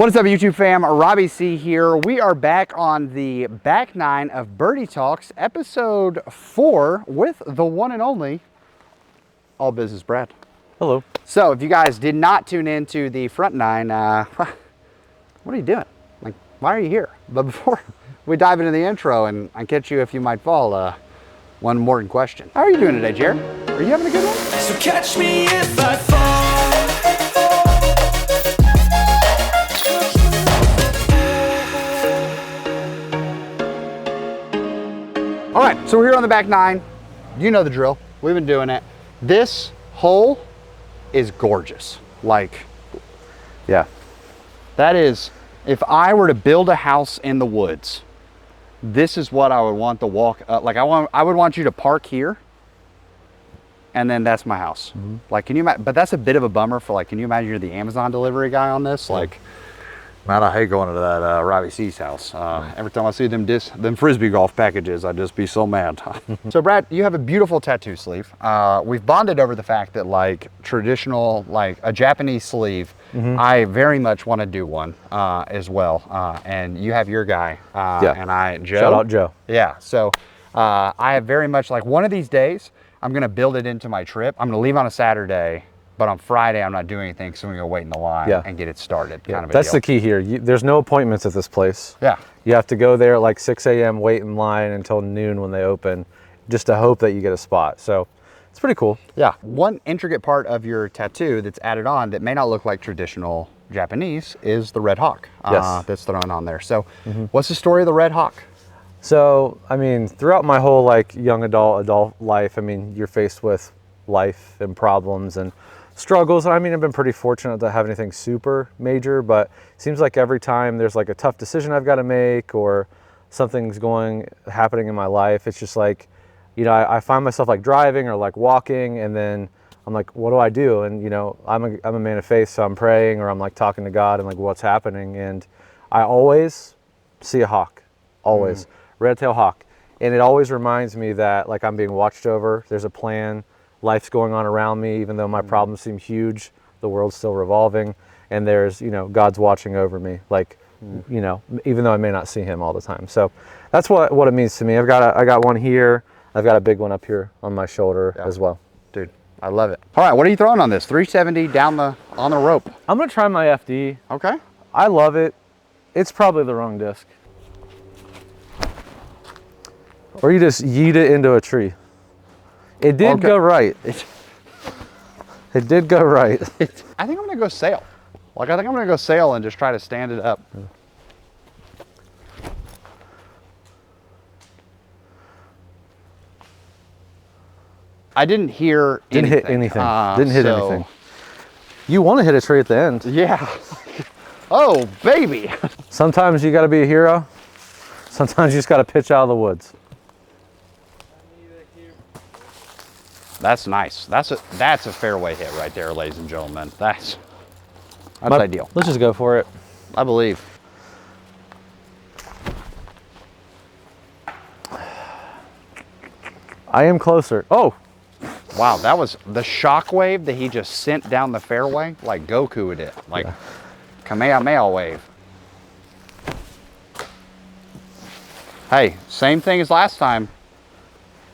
What is up, YouTube fam? Robbie C here. We are back on the back nine of Birdie Talks, episode 4, with the one and only All Business Brad. Hello. So, if you guys did not tune into the front nine, what are you doing? Like, why are you here? But before we dive into the intro and I catch you if you might fall, one important question. How are you doing today, Jared? Are you having a good one? So catch me if I fall. All right, so we're here on the back nine. You know the drill. We've been doing it. This hole is gorgeous. Like, yeah, that is, if I were to build a house in the woods, this is what I would want to walk up. Like, I would want you to park here, and then that's my house. Mm-hmm. Like, can you imagine? But that's a bit of a bummer for, like, can you imagine you're the Amazon delivery guy on this? Like, man, I hate going to that Robbie C's house. Every time I see them Frisbee golf packages, I'd just be so mad. So Brad, you have a beautiful tattoo sleeve. We've bonded over the fact that, like, traditional, like a Japanese sleeve, I very much want to do one as well. And you have your guy, and Joe. Shout out Joe. Yeah, so I have very much, like, one of these days, I'm gonna build it into my trip. I'm gonna leave on a Saturday, but on Friday, I'm not doing anything, so I'm gonna wait in the line and get it started. Kind of a That's deal. the key here. There's no appointments at this place. Yeah. You have to go there at like 6 a.m., wait in line until noon when they open, just to hope that you get a spot. So it's pretty cool. Yeah. One intricate part of your tattoo that's added on that may not look like traditional Japanese is the red hawk that's thrown on there. So what's the story of the red hawk? So, I mean, throughout my whole like young adult life, I mean, you're faced with life and problems and struggles. I mean, I've been pretty fortunate to have anything super major, but it seems like every time there's like a tough decision I've got to make or something's happening in my life, it's just like, you know, I find myself like driving or like walking, and then I'm like, what do I do? And, you know, I'm a man of faith, so I'm praying or I'm like talking to God and like what's happening. And I always see a hawk, always, red-tailed hawk. And it always reminds me that like I'm being watched over, there's a plan, life's going on around me, even though my problems seem huge, the world's still revolving, and there's, you know, God's watching over me, like, you know, even though I may not see him all the time. So that's what it means to me. I got one here, I've got a big one up here on my shoulder as well. Dude, I love it. All right, what are you throwing on this? 370 on the rope. I'm gonna try my FD. Okay. I love it. It's probably the wrong disc. Or you just yeet it into a tree. It did go right. It did go right. I think I'm gonna go sail. Like, I think I'm gonna go sail and just try to stand it up. I didn't hear anything. Didn't hit anything. Didn't hit anything. You want to hit a tree at the end. Yeah. Oh, baby. Sometimes you got to be a hero. Sometimes you just got to pitch out of the woods. That's nice. That's a fairway hit right there, ladies and gentlemen. That's ideal. Let's just go for it. I believe. I am closer. Oh, wow, that was the shockwave that he just sent down the fairway, like Goku did, like Kamehameha wave. Hey, same thing as last time.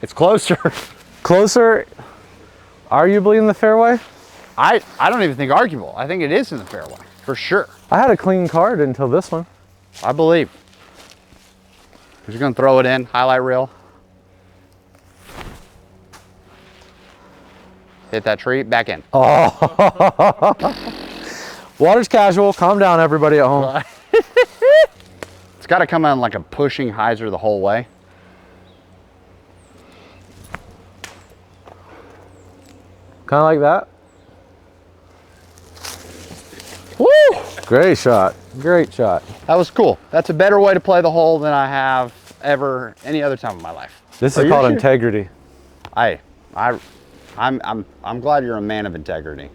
It's closer. Closer, arguably in the fairway. I don't even think arguable. I think it is in the fairway, for sure. I had a clean card until this one. I believe. He's gonna throw it in, highlight reel. Hit that tree, back in. Oh. Water's casual, calm down everybody at home. It's gotta come on like a pushing hyzer the whole way. Kind of like that. Woo! Great shot. Great shot. That was cool. That's a better way to play the hole than I have ever any other time in my life. This is called integrity. I'm glad you're a man of integrity.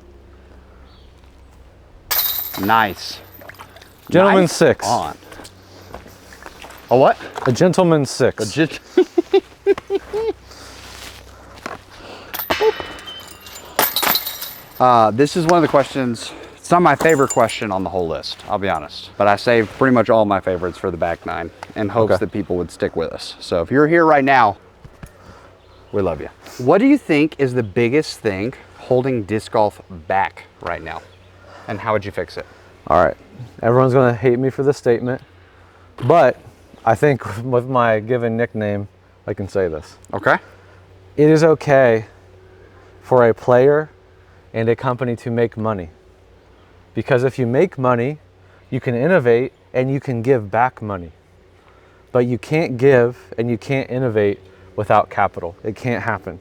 Nice. Gentleman nice 6. On. A what? A gentleman 6. This is one of the questions. It's not my favorite question on the whole list, I'll be honest. But I saved pretty much all my favorites for the back nine in hopes that people would stick with us. So if you're here right now, we love you. What do you think is the biggest thing holding disc golf back right now? And how would you fix it? All right. Everyone's going to hate me for this statement, but I think with my given nickname, I can say this. Okay. It is okay for a player and a company to make money. Because if you make money, you can innovate and you can give back money. But you can't give and you can't innovate without capital. It can't happen.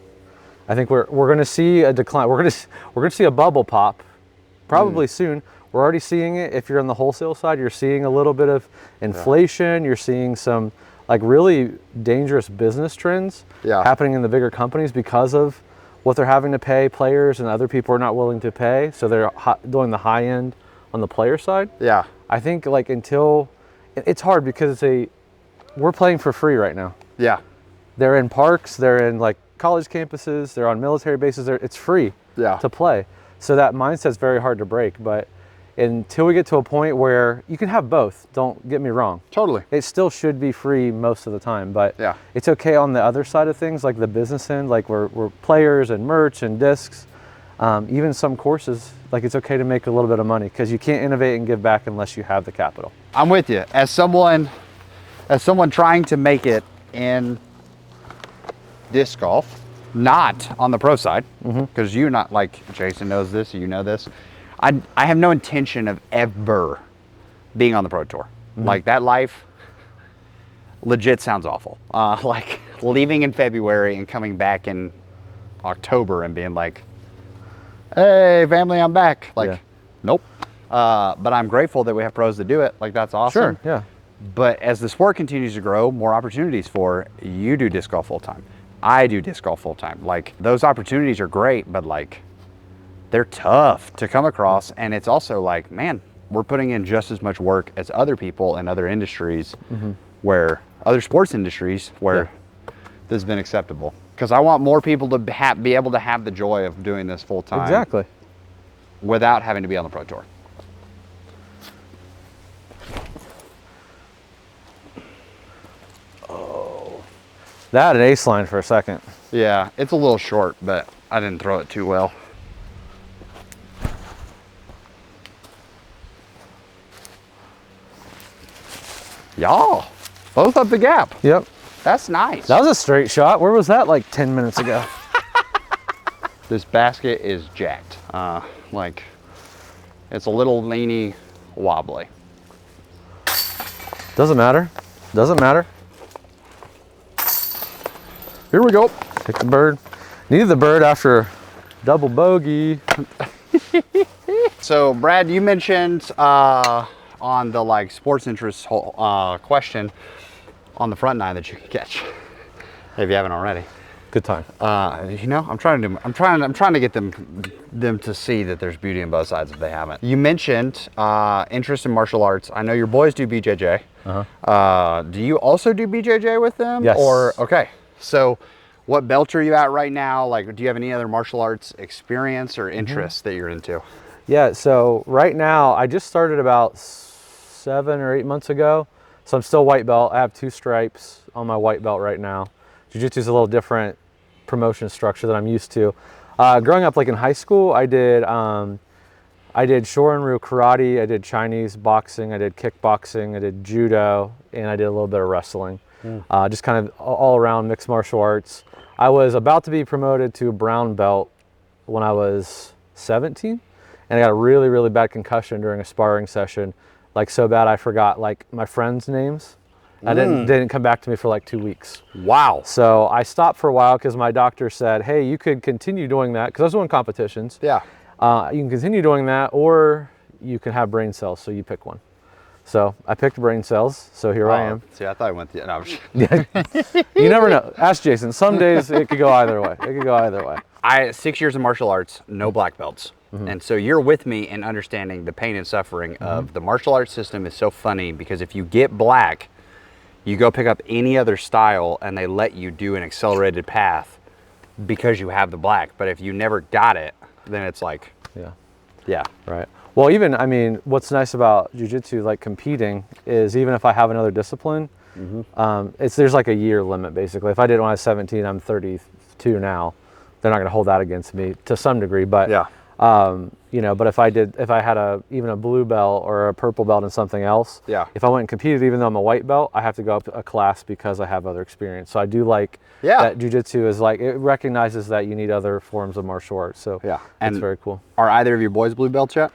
I think we're going to see a decline. We're going to see a bubble pop probably soon. We're already seeing it. If you're on the wholesale side, you're seeing a little bit of inflation. You're seeing some like really dangerous business trends happening in the bigger companies because of what they're having to pay players and other people are not willing to pay. So they're doing the high end on the player side. Yeah. I think like until it's hard because we're playing for free right now. Yeah. They're in parks, they're in like college campuses, they're on military bases. It's free to play. So that mindset's very hard to break. But until we get to a point where you can have both, don't get me wrong. Totally. It still should be free most of the time, but it's okay on the other side of things, like the business end, like we're players and merch and discs, even some courses, like it's okay to make a little bit of money because you can't innovate and give back unless you have the capital. I'm with you. As someone trying to make it in disc golf, not on the pro side, because you're not like Jason knows this, you know this. I have no intention of ever being on the pro tour. Like that life legit sounds awful. Like leaving in February and coming back in October and being like, hey family, I'm back. Like, nope. But I'm grateful that we have pros that do it. Like that's awesome. Sure, yeah. But as the sport continues to grow, more opportunities for you do disc golf full time. I do disc golf full time. Like those opportunities are great, but like they're tough to come across. And it's also like, man, we're putting in just as much work as other people in other industries where other sports industries where this has been acceptable. Because I want more people to be able to have the joy of doing this full time. Exactly. Without having to be on the pro tour. That had an ace line for a second. Yeah, it's a little short, but I didn't throw it too well. Y'all, both up the gap. Yep. That's nice. That was a straight shot. Where was that like 10 minutes ago? This basket is jacked. Like, it's a little leany, wobbly. Doesn't matter. Doesn't matter. Here we go. Pick the bird. Needed the bird after double bogey. So Brad, you mentioned on the like sports interest question on the front nine that you can catch, if you haven't already. Good time. You know, I'm trying to get them to see that there's beauty in both sides if they haven't. You mentioned interest in martial arts. I know your boys do BJJ. Do you also do BJJ with them? Yes. Or okay. So what belt are you at right now? Like, do you have any other martial arts experience or interests that you're into? Yeah, so right now I just started about 7 or 8 months ago. So I'm still white belt. I have 2 stripes on my white belt right now. Jiu-jitsu is a little different promotion structure that I'm used to. Growing up, like in high school, I did Shorin-ryu karate, I did Chinese boxing, I did kickboxing, I did judo, and I did a little bit of wrestling. Just kind of all around mixed martial arts. I was about to be promoted to brown belt when I was 17, and I got a really, really bad concussion during a sparring session. Like so bad I forgot like my friends' names. They didn't come back to me for like 2 weeks. Wow. So I stopped for a while because my doctor said, hey, you could continue doing that, because I was doing competitions. Yeah. You can continue doing that, or you can have brain cells, so you pick one. So I picked brain cells, so here I am. See, I thought I went the, no, You never know. Ask Jason. Some days it could go either way. It could go either way. 6 years of martial arts, no black belts. And so you're with me in understanding the pain and suffering of the martial arts system is so funny, because if you get black, you go pick up any other style and they let you do an accelerated path because you have the black. But if you never got it, then it's like, Yeah. yeah. Right. Well, even, I mean, what's nice about jiu-jitsu, like competing, is even if I have another discipline, there's like a year limit basically. If I did it when I was 17, I'm 32 now. They're not going to hold that against me to some degree, but Yeah. you know, but if I had even a blue belt or a purple belt in something else, Yeah. if I went and competed, even though I'm a white belt, I have to go up a class because I have other experience. So I do like that jiu-jitsu is like, it recognizes that you need other forms of martial arts. So Yeah. it's And very cool. are either of your boys blue belts yet?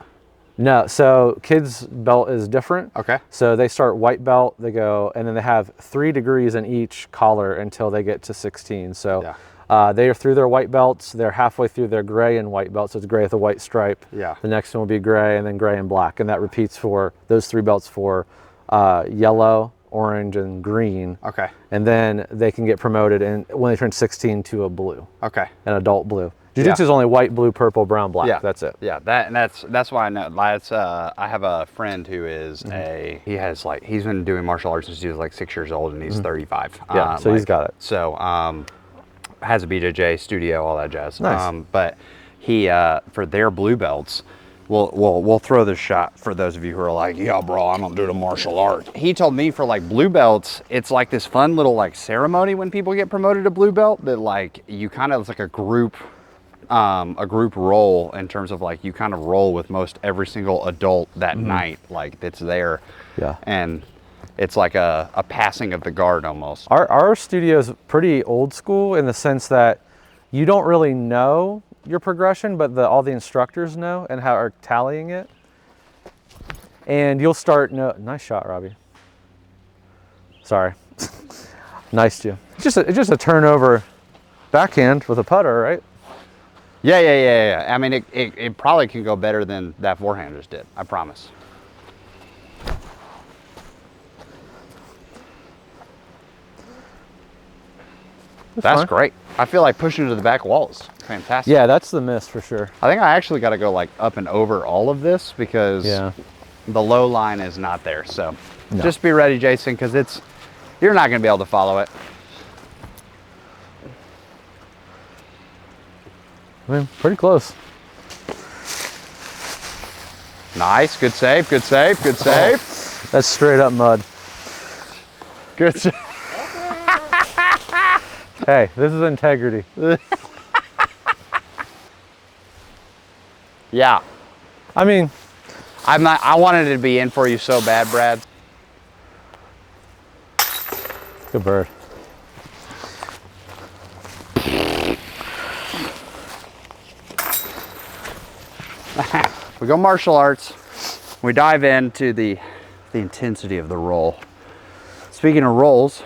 No, so kids' belt is different. Okay. So they start white belt, they go, and then they have 3 degrees in each collar until they get to 16. So they are through their white belts. They're halfway through their gray and white belts. So it's gray with a white stripe. Yeah. The next one will be gray and then gray and black. And that repeats for those 3 belts for yellow, orange, and green. Okay. And then they can get promoted when they turn 16 to a blue, Okay. an adult blue. Jiu-jitsu is only white, blue, purple, brown, black. Yeah. That's it. Yeah, that's why I know. That's I have a friend who is he's been doing martial arts since he was like 6 years old, and he's 35. Yeah, so he's got it. So has a BJJ studio, all that jazz. Nice. But he for their blue belts, we'll throw this shot for those of you who are like, yeah, bro, I don't do the martial art. He told me for like blue belts, it's like this fun little like ceremony when people get promoted to blue belt that like you kind of, it's like a group roll in terms of like you kind of roll with most every single adult that night, like that's there. Yeah. And it's like a passing of the guard almost. Our studio is pretty old school in the sense that you don't really know your progression, but all the instructors know and are tallying it. And you'll start, nice shot, Robbie. Sorry. Nice to you. It's just a turnover backhand with a putter, right? Yeah. I mean, it probably can go better than that forehand just did. I promise. That's fine. great. I feel like pushing to the back wall is fantastic. Yeah, that's the miss for sure. I think I actually got to go like up and over all of this because the low line is not there. So just be ready, Jason, because you're not going to be able to follow it. I mean, pretty close. Nice. Good save. Good save. Good save. Oh, that's straight up mud. Good save. Hey, this is integrity. Yeah. I mean, I wanted it to be in for you so bad, Brad. good bird. We go martial arts. We dive into the intensity of the roll. Speaking of rolls,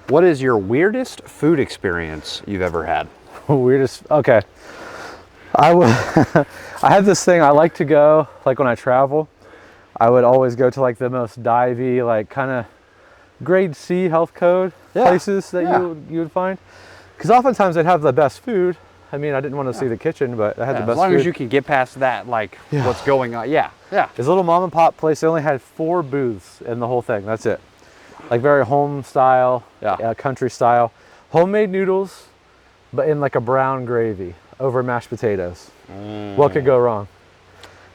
what is your weirdest food experience you've ever had? Weirdest. Okay. I have this thing. I like to go, like when I travel, I would always go to like the most divey, like kind of grade C health code places that you would find. Because oftentimes they'd have the best food. I mean, I didn't want to see the kitchen, but I had the best food. As long as you can get past that, like what's going on. Yeah. It's a little mom and pop place. They only had 4 booths in the whole thing. That's it. Like very home style, country style. Homemade noodles, but in like a brown gravy over mashed potatoes. What could go wrong?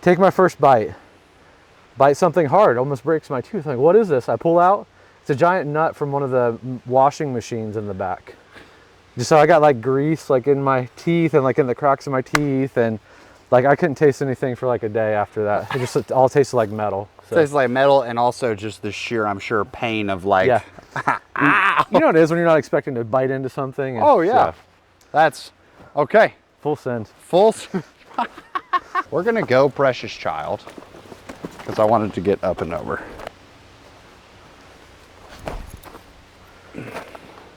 Take my first bite something hard, almost breaks my tooth. Like, what is this? I pull out, it's a giant nut from one of the washing machines in the back. So I got like grease like in my teeth and like in the cracks of my teeth, and like I couldn't taste anything for like a day after that. It all tasted like metal. So. Tastes like metal, and also just the sheer, I'm sure, pain of like, you know what it is when you're not expecting to bite into something. And, oh yeah, that's okay. Full send. We're gonna go Precious Child because I wanted to get up and over.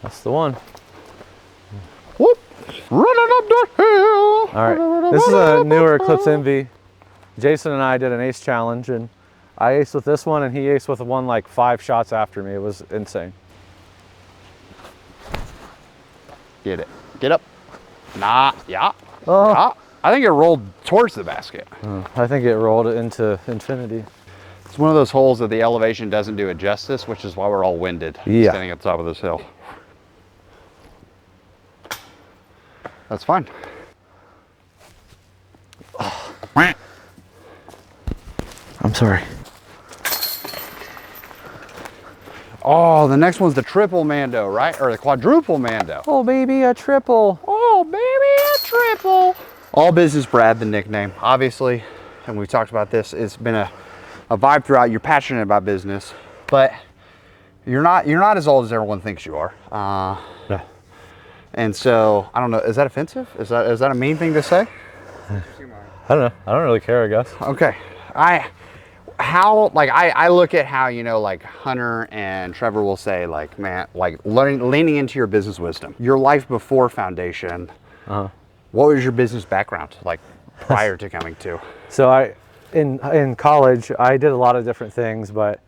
That's the one. Whoop! Running up the hill. All right, this is a newer Eclipse Envy. Jason and I did an ace challenge, and I aced with this one, and he aced with one like 5 shots after me. It was insane. Get it. Get up. Nah. Yeah. Oh. Yeah. I think it rolled towards the basket. I think it rolled it into infinity. It's one of those holes that the elevation doesn't do it justice, which is why we're all winded standing at the top of this hill. That's fine. I'm sorry. Oh, the next one's the triple Mando, right? Or the quadruple Mando. Oh, baby, a triple. Oh, baby, a triple. All Business Brad, the nickname. Obviously, and we've talked about this, it's been a vibe throughout. You're passionate about business, but you're not as old as everyone thinks you are. Yeah. And so, I don't know, is that offensive? Is that a mean thing to say? I don't know. I don't really care, I guess. Okay. I look at how, you know, like Hunter and Trevor will say, like, man, like leaning into your business wisdom, your life before foundation. What was your business background like prior to coming to? So in college, I did a lot of different things, but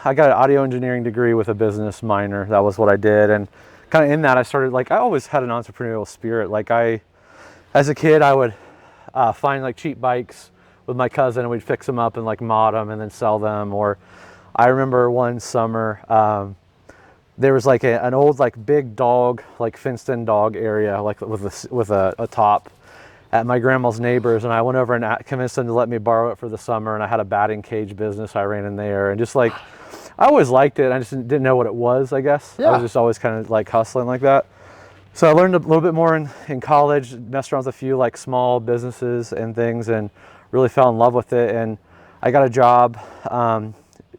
I got an audio engineering degree with a business minor. That was what I did. And kind of in that, I started, like, I always had an entrepreneurial spirit. Like, as a kid, I would find like cheap bikes with my cousin, and we'd fix them up and like mod them and then sell them. Or I remember one summer, there was like an old like big dog, like fenced in dog area, like with a top at my grandma's neighbors, and I went over and convinced them to let me borrow it for the summer. And I had a batting cage business I ran in there, and just like, I always liked it. I just didn't know what it was, I guess. Yeah. I was just always kind of like hustling like that. So I learned a little bit more in college, messed around with a few like small businesses and things, and really fell in love with it. And I got a job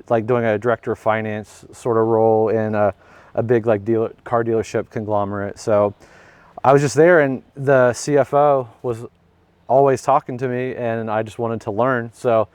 like doing a director of finance sort of role in a big like car dealership conglomerate. So I was just there, and the CFO was always talking to me, and I just wanted to learn. So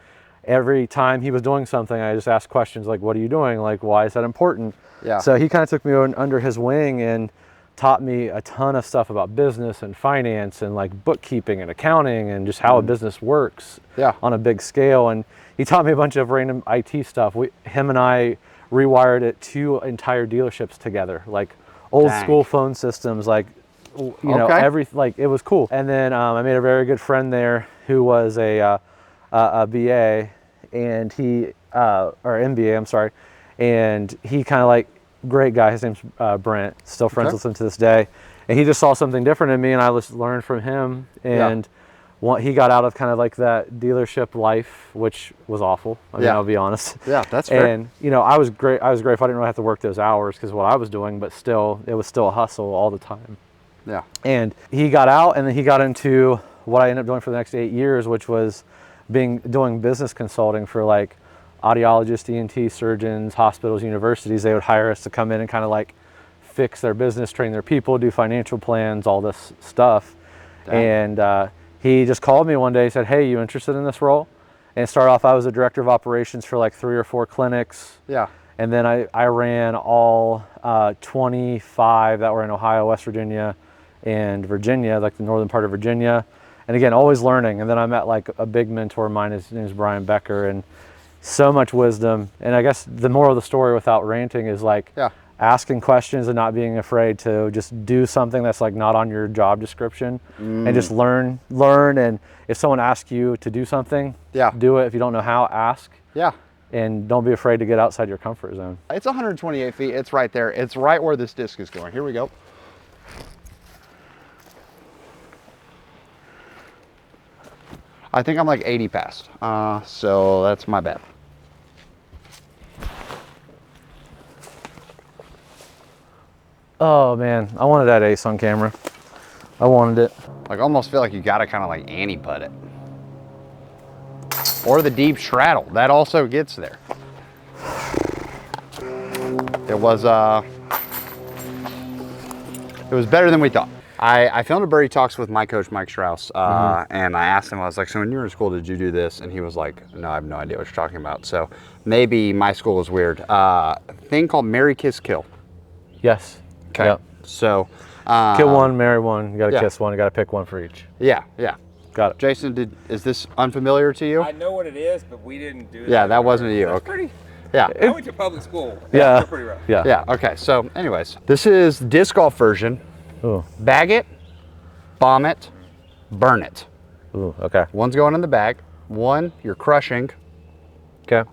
every time he was doing something, I just asked questions like, what are you doing? Like, why is that important? Yeah. So he kind of took me under his wing and taught me a ton of stuff about business and finance and like bookkeeping and accounting and just how a business works on a big scale. And he taught me a bunch of random IT stuff. Him and I rewired it 2 entire dealerships together, like old school phone systems, like, you know, like it was cool. And then I made a very good friend there who was a BA, and he, or MBA, I'm sorry. And he kind of like, great guy, his name's Brent, still friends with him to this day. And he just saw something different in me, and I just learned from him. And he got out of kind of like that dealership life, which was awful. I mean, I'll be honest. Yeah, that's fair. And, you know, I was grateful I didn't really have to work those hours because of what I was doing, but still, it was still a hustle all the time. Yeah. And he got out, and then he got into what I ended up doing for the next 8 years, which was doing business consulting for like audiologists, ENT surgeons, hospitals, universities. They would hire us to come in and kind of like fix their business, train their people, do financial plans, all this stuff. And he just called me one day and said, hey, you interested in this role? And it started off, I was a director of operations for like 3 or 4 clinics. Yeah. And then I ran all 25 that were in Ohio, West Virginia, and Virginia, like the northern part of Virginia. And again, always learning. And then I met like a big mentor of mine, his name is Brian Becker, and so much wisdom. And I guess the moral of the story, without ranting, is like asking questions and not being afraid to just do something that's like not on your job description, and just learn. And if someone asks you to do something, do it. If you don't know how, ask. Yeah. And don't be afraid to get outside your comfort zone. It's 128 feet. It's right there. It's right where this disc is going. Here we go. I think I'm like 80 past. So that's my bad. Oh man, I wanted that ace on camera. I wanted it. Like, almost feel like you gotta kind of like Annie putt it. Or the deep straddle, that also gets there. It was better than we thought. I filmed a Birdie Talks with my coach, Mike Strauss, and I asked him, I was like, so when you were in school, did you do this? And he was like, no, I have no idea what you're talking about. So maybe my school was weird. A thing called Marry, Kiss, Kill. Yes. Okay. Yep. So. Kill one, marry one, you gotta kiss one, you gotta pick one for each. Yeah, yeah. Got it. Jason, is this unfamiliar to you? I know what it is, but we didn't do that. Yeah, that wasn't you. That's Okay. pretty. Yeah. I went to public school. Yeah. That's pretty rough. Yeah. Yeah, okay. So anyways, this is disc golf version. Ooh. Bag it, bomb it, burn it. Ooh, okay. One's going in the bag. One, you're crushing. Okay.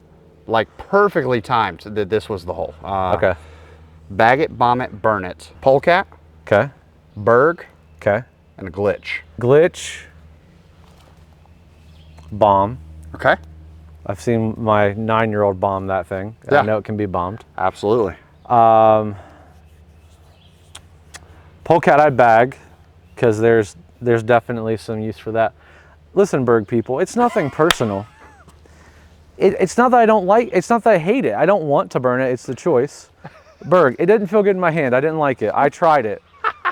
Like perfectly timed that this was the hole. Okay. Bag it, bomb it, burn it. Polecat, Okay. berg, Okay. and a glitch. Glitch. Bomb. Okay. I've seen my 9-year-old bomb that thing. Yeah. I know it can be bombed. Absolutely. Polecat I'd bag, because there's definitely some use for that. Listen, Berg people, it's nothing personal. It's not that I don't like, it's not that I hate it. I don't want to burn it, it's the choice. Berg, it didn't feel good in my hand. I didn't like it. I tried it.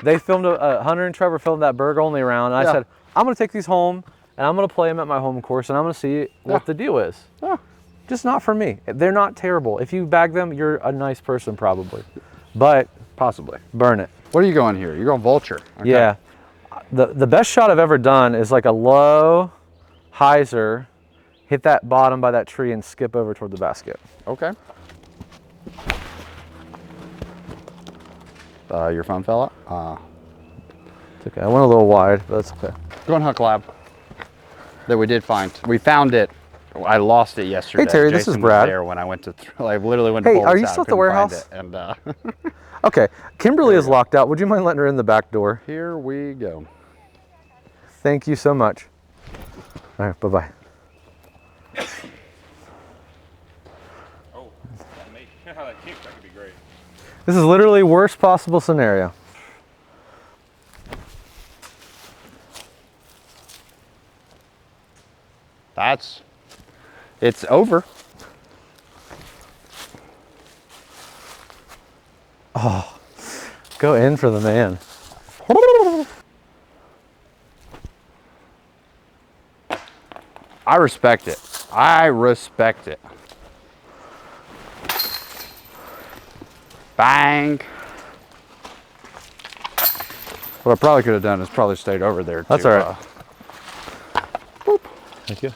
They filmed, Hunter and Trevor filmed that Berg only round, and I said, I'm gonna take these home, and I'm gonna play them at my home course, and I'm gonna see what the deal is. Just not for me. They're not terrible. If you bag them, you're a nice person probably. But Possibly. burn it. What are you going here? You're going vulture. Okay. Yeah. The best shot I've ever done is like a low hyzer, hit that bottom by that tree and skip over toward the basket. Okay. Your phone fell out? It's okay. I went a little wide, but that's okay. Go on Hook Lab. That we did find. We found it. I lost it yesterday. Hey Terry, Jason this is Brad. Was there when I went to, I literally went to Hey, pull are this you out, still at the couldn't warehouse? find it, and Okay. Kimberly is locked out. Would you mind letting her in the back door? here we go. Thank you so much. All right, bye-bye. Oh, that made how that kicked. That could be great. This is literally worst possible scenario. It's over. Go in for the man. I respect it. I respect it. Bang. What I probably could have done is probably stayed over there. That's all right. Thank you.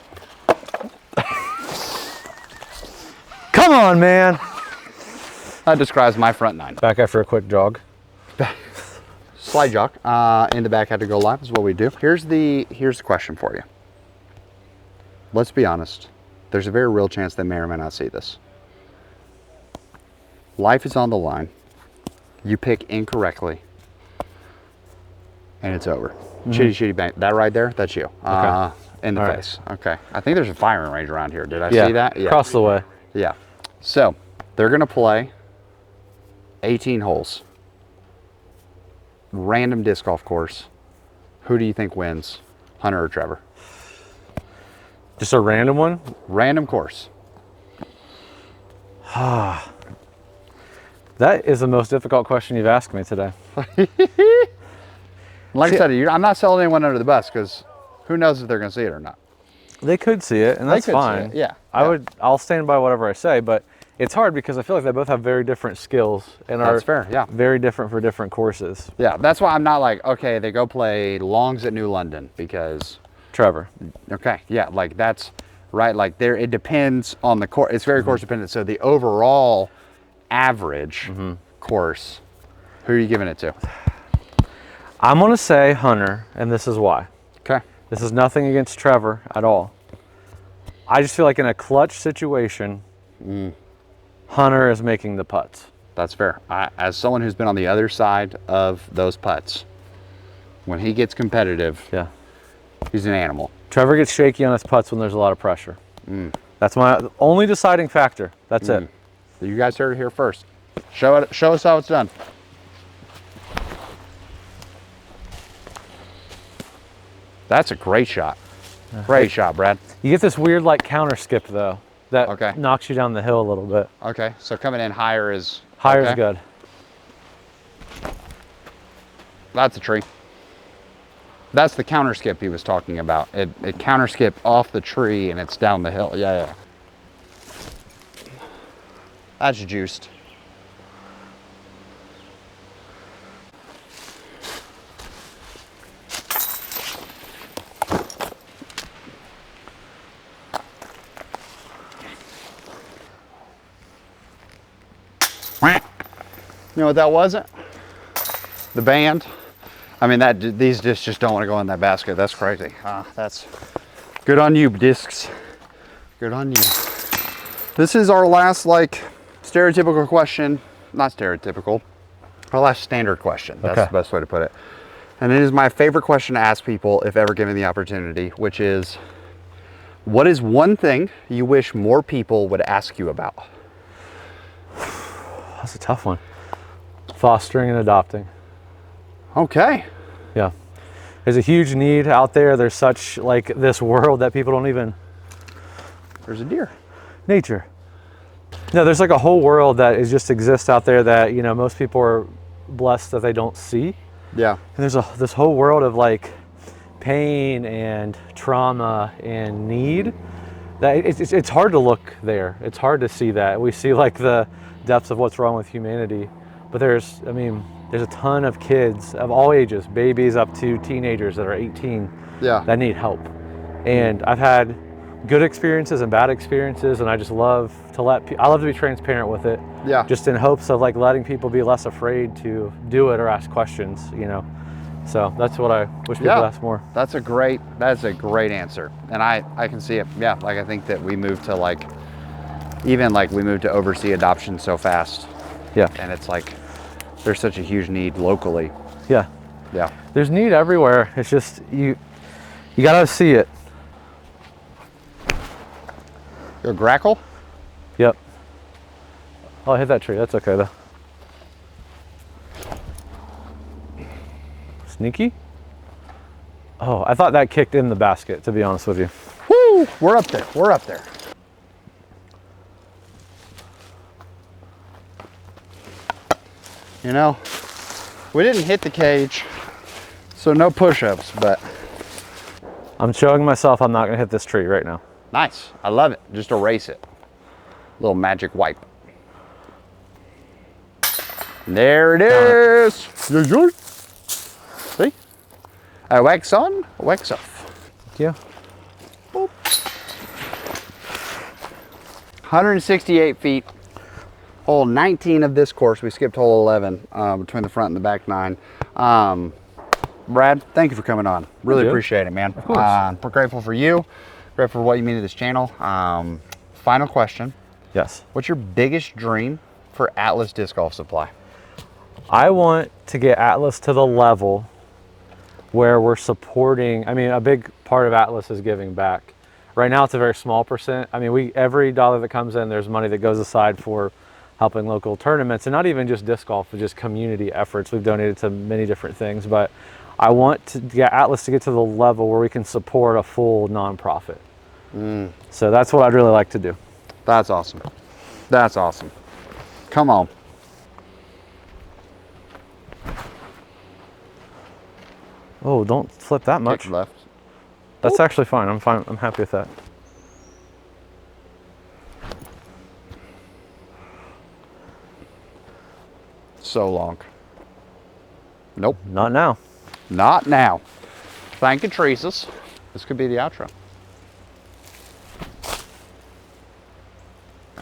Come on, man. That describes my front nine. Back after a quick jog. Slide jock. In the back had to go live is what we do. Here's the question for you. Let's be honest. There's a very real chance they may or may not see this. Life is on the line. You pick incorrectly. And it's over. Shitty bang. That right there, that's you. Okay. In the All right. face. Okay. I think there's a firing range around here. Did I Yeah. see that? Yeah. Across the way. Yeah. So they're going to play 18 holes. Random disc golf course. Who do you think wins? Hunter or Trevor? Just a random one? Random course. That is the most difficult question you've asked me today. Like I said, I'm not selling anyone under the bus because who knows if they're going to see it or not. They could see it, and that's could see fine. it, yeah. I'll stand by whatever I say, but it's hard because I feel like they both have very different skills and are That's fair, yeah. very different for different courses. Yeah, that's why I'm not like, okay, they go play Longs at New London because, Trevor. okay, yeah, like that's right. Like there, it depends on the course. It's very course dependent. So the overall average course, who are you giving it to? I'm going to say Hunter, and this is why. Okay. This is nothing against Trevor at all. I just feel like in a clutch situation, Hunter is making the putts. That's fair. As someone who's been on the other side of those putts, when he gets competitive, Yeah. he's an animal. Trevor gets shaky on his putts when there's a lot of pressure. That's my only deciding factor. That's it. You guys heard it here first. Show us how it's done. That's a great shot. Great shot, Brad. You get this weird like counter skip though that Okay. knocks you down the hill a little bit. Okay, so coming in higher is Higher's okay. good. That's a tree. That's the counter skip he was talking about. It counter skip off the tree and it's down the hill. Yeah. That's juiced. You know what that wasn't? The band. I mean, these discs just don't want to go in that basket. That's crazy. That's good on you, discs. Good on you. This is our last like stereotypical question. Not stereotypical. Our last standard question. That's Okay. the best way to put it. And it is my favorite question to ask people if ever given the opportunity, which is, What is one thing you wish more people would ask you about? That's a tough one. Fostering and adopting. Okay. Yeah. There's a huge need out there. There's such like this world that people don't even. There's a deer. Nature. No, there's like a whole world that is just exists out there that, you know, most people are blessed that they don't see. Yeah. And there's this whole world of like pain and trauma and need that it's hard to look there. It's hard to see that. We see like the depths of what's wrong with humanity, but there's a ton of kids of all ages, babies up to teenagers that are 18, that need help. And I've had good experiences and bad experiences, and I just love to I love to be transparent with it. Yeah. Just in hopes of like letting people be less afraid to do it or ask questions, you know. So that's what I wish people ask more. That's a great answer. And I can see it. Yeah. Like I think that we moved to like, even like we moved to oversee adoption so fast. Yeah. And it's like, there's such a huge need locally. Yeah. Yeah. There's need everywhere. It's just, you gotta see it. Your grackle? Yep. Oh, I hit that tree. That's okay though. Sneaky? Oh, I thought that kicked in the basket, to be honest with you. Woo! We're up there. We're up there. You know, we didn't hit the cage, so no push-ups, but I'm showing myself I'm not gonna hit this tree right now. nice. I love it. Just erase it. Little magic wipe. There it is. See? I wax on, wax off. Yeah. Boop. 168 feet. Hole 19 of this course. We skipped hole 11 between the front and the back 9. Brad, thank you for coming on. Really appreciate it, man. Of course. We're grateful for you. Grateful for what you mean to this channel. Final question. Yes. What's your biggest dream for Atlas Disc Golf Supply? I want to get Atlas to the level where we're supporting, a big part of Atlas is giving back. Right now it's a very small percent. Every dollar that comes in, there's money that goes aside for helping local tournaments, and not even just disc golf, but just community efforts. We've donated to many different things, but I want to get Atlas to get to the level where we can support a full nonprofit. So that's what I'd really like to do. That's awesome. That's awesome. Come on. Oh, don't flip that much. Kick left. That's actually fine. I'm fine. I'm happy with that. So long. Nope. Not now. Not now. Thank you, Teresa's. This could be the outro.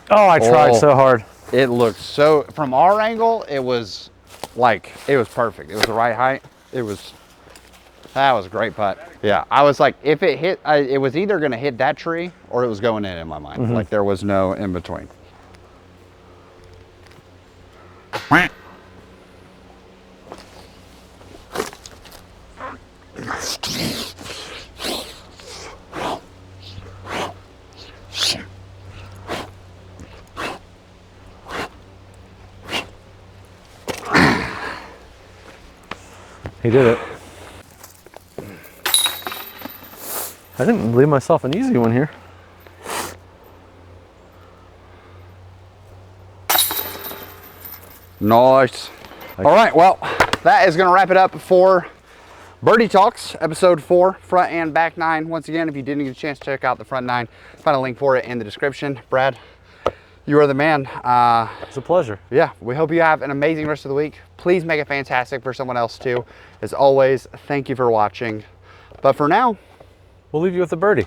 Oh, I tried so hard. It looked so, from our angle, it was perfect. It was the right height. That was a great putt. Yeah, I was like, if it hit, it was either going to hit that tree or it was going in my mind. Like there was no in between. He did it. I didn't leave myself an easy one here. Nice. All right, well, that is going to wrap it up for Birdie Talks, episode 4, front and back 9. Once again, if you didn't get a chance to check out the front 9, find a link for it in the description. Brad, you are the man. It's a pleasure. Yeah, we hope you have an amazing rest of the week. Please make it fantastic for someone else too. As always, thank you for watching. But for now, We'll leave you with a birdie.